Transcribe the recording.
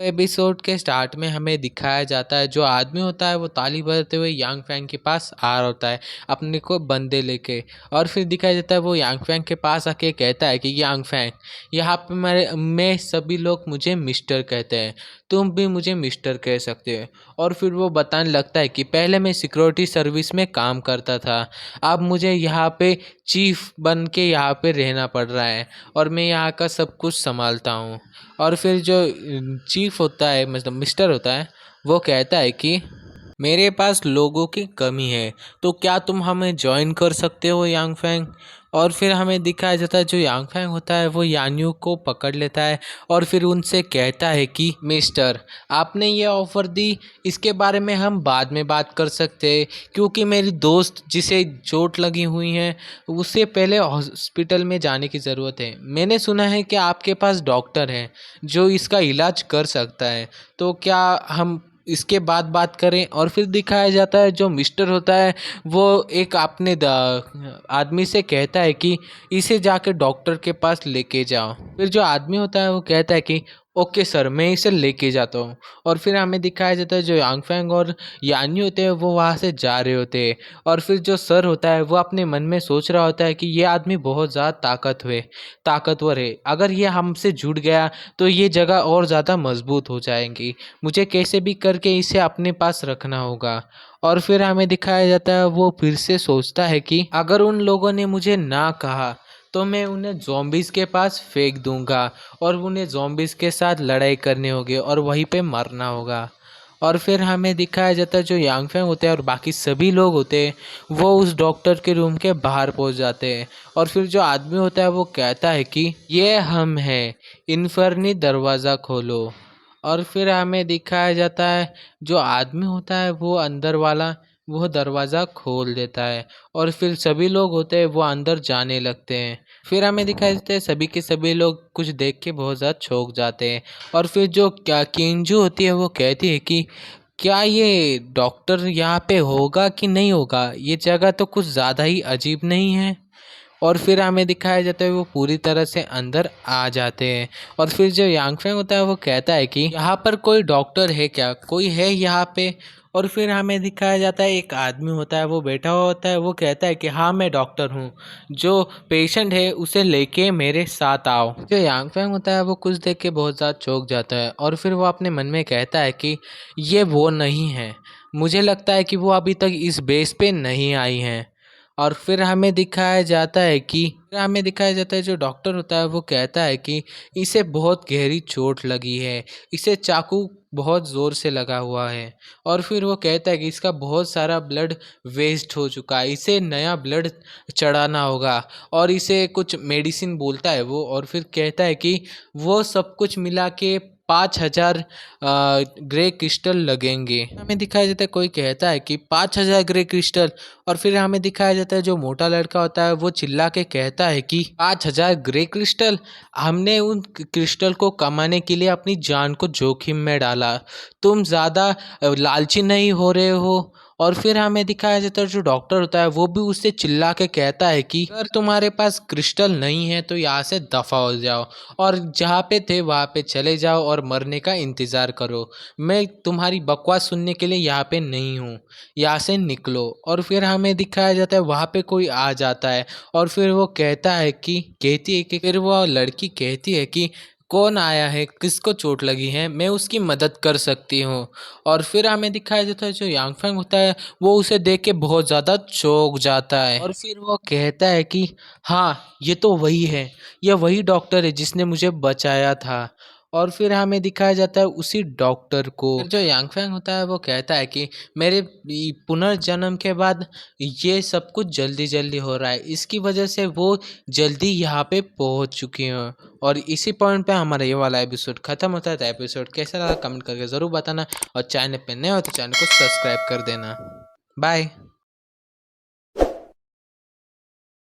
Episode के start में हमें दिखाया जाता है जो आदमी होता है वो ताली बजाते हुए यांग फैंग के पास आ रहा होता है अपने को बंदे लेके। और फिर दिखाया जाता है वो यांग फैंग के पास आके कहता है कि यांग फैंग, यहाँ पे मैं सभी लोग मुझे मिस्टर कहते हैं, तुम भी मुझे मिस्टर कह सकते हो। और फिर वो बताने लगता है कि पहले मैं सिक्योरिटी सर्विस में काम करता था, अब मुझे यहाँ पे चीफ बन के यहाँ पे रहना पड़ रहा है और मैं यहाँ का सब कुछ संभालता हूँ। और फिर जो चीफ होता है मतलब मिस्टर होता है वो कहता है कि मेरे पास लोगों की कमी है, तो क्या तुम हमें ज्वाइन कर सकते हो यांग फैंग। और फिर हमें दिखाया जाता है जो यांग फैंग होता है वो यान्यू को पकड़ लेता है और फिर उनसे कहता है कि मिस्टर, आपने ये ऑफ़र दी, इसके बारे में हम बाद में बात कर सकते हैं, क्योंकि मेरी दोस्त जिसे चोट लगी हुई है उसे पहले हॉस्पिटल में जाने की ज़रूरत है। मैंने सुना है कि आपके पास डॉक्टर है जो इसका इलाज कर सकता है, तो क्या हम इसके बाद बात करें। और फिर दिखाया जाता है जो मिस्टर होता है वो एक अपने आदमी से कहता है कि इसे जाके डॉक्टर के पास लेके जाओ। फिर जो आदमी होता है वो कहता है कि ओके सर, मैं इसे लेके जाता हूँ। और फिर हमें दिखाया जाता है जो यांग फैंग और यानी होते हैं वो वहाँ से जा रहे होते हैं। और फिर जो सर होता है वो अपने मन में सोच रहा होता है कि ये आदमी बहुत ज़्यादा ताकतवर है, अगर ये हमसे जुड़ गया तो ये जगह और ज़्यादा मजबूत हो जाएंगी, मुझे कैसे भी करके इसे अपने पास रखना होगा। और फिर हमें दिखाया जाता है वो फिर से सोचता है कि अगर उन लोगों ने मुझे ना कहा तो मैं उन्हें ज़ॉम्बीज़ के पास फेंक दूंगा और उन्हें ज़ॉम्बीज़ के साथ लड़ाई करनी होगी और वहीं पे मरना होगा। और फिर हमें दिखाया जाता है जो यांग फैंग होते हैं और बाकी सभी लोग होते हैं वो उस डॉक्टर के रूम के बाहर पहुंच जाते हैं। और फिर जो आदमी होता है वो कहता है कि ये हम हैं, इन्फर्नी दरवाज़ा खोलो। और फिर हमें दिखाया जाता है जो आदमी होता है वो अंदर वाला वो दरवाज़ा खोल देता है और फिर सभी लोग होते हैं वो अंदर जाने लगते हैं। फिर हमें दिखाई देता है सभी के सभी लोग कुछ देख के बहुत ज़्यादा चौंक जाते हैं। और फिर जो क्या किंजू होती है वो कहती है कि क्या ये डॉक्टर यहाँ पे होगा कि नहीं होगा, ये जगह तो कुछ ज़्यादा ही अजीब नहीं है। और फिर हमें दिखाया जाता है वो पूरी तरह से अंदर आ जाते हैं। और फिर जो यांग फैंग होता है वो कहता है कि यहाँ पर कोई डॉक्टर है क्या, कोई है यहाँ पे। और फिर हमें दिखाया जाता है एक आदमी होता है वो बैठा हुआ होता है, वो कहता है कि हाँ मैं डॉक्टर हूँ, जो पेशेंट है उसे लेके मेरे साथ आओ। जो यांग फैंग होता है वो कुछ देख के बहुत ज़्यादा चौंक जाता है और फिर वो अपने मन में कहता है कि ये वो नहीं है, मुझे लगता है कि वो अभी तक इस बेस पे नहीं आई हैं। और फिर हमें दिखाया जाता है जो डॉक्टर होता है वो कहता है कि इसे बहुत गहरी चोट लगी है, इसे चाकू बहुत ज़ोर से लगा हुआ है। और फिर वो कहता है कि इसका बहुत सारा ब्लड वेस्ट हो चुका है, इसे नया ब्लड चढ़ाना होगा। और इसे कुछ मेडिसिन बोलता है वो और फिर कहता है कि वो सब कुछ मिला के 5,000 ग्रे क्रिस्टल लगेंगे। हमें दिखाया जाता है कोई कहता है कि 5,000 ग्रे क्रिस्टल। और फिर हमें दिखाया जाता है जो मोटा लड़का होता है वो चिल्ला के कहता है कि 5,000 ग्रे क्रिस्टल, हमने उन क्रिस्टल को कमाने के लिए अपनी जान को जोखिम में डाला, तुम ज़्यादा लालची नहीं हो रहे हो। और फिर हमें दिखाया जाता है जो डॉक्टर होता है वो भी उससे चिल्ला के कहता है कि अगर तुम्हारे पास क्रिस्टल नहीं है तो यहाँ से दफ़ा हो जाओ और जहाँ पे थे वहाँ पे चले जाओ और मरने का इंतज़ार करो, मैं तुम्हारी बकवास सुनने के लिए यहाँ पे नहीं हूँ, यहाँ से निकलो। और फिर हमें दिखाया जाता है वहाँ पे कोई आ जाता है और फिर वो कहती है कि फिर वो लड़की कहती है कि कौन आया है, किसको चोट लगी है, मैं उसकी मदद कर सकती हूँ। और फिर हमें दिखाया जाता है जो यांग फैंग होता है वो उसे देख के बहुत ज़्यादा चौंक जाता है और फिर वो कहता है कि हाँ ये तो वही है, ये वही डॉक्टर है जिसने मुझे बचाया था। और फिर हमें दिखाया जाता है उसी डॉक्टर को। फिर जो यांग फैंग होता है वो कहता है कि मेरे पुनर्जन्म के बाद ये सब कुछ जल्दी जल्दी हो रहा है, इसकी वजह से वो जल्दी यहाँ पे पहुँच चुकी हैं। और इसी पॉइंट पे हमारा ये वाला एपिसोड खत्म होता है। तो एपिसोड कैसा लगा कमेंट करके ज़रूर बताना और चैनल पे नए हो तो चैनल को सब्सक्राइब कर देना। बाय।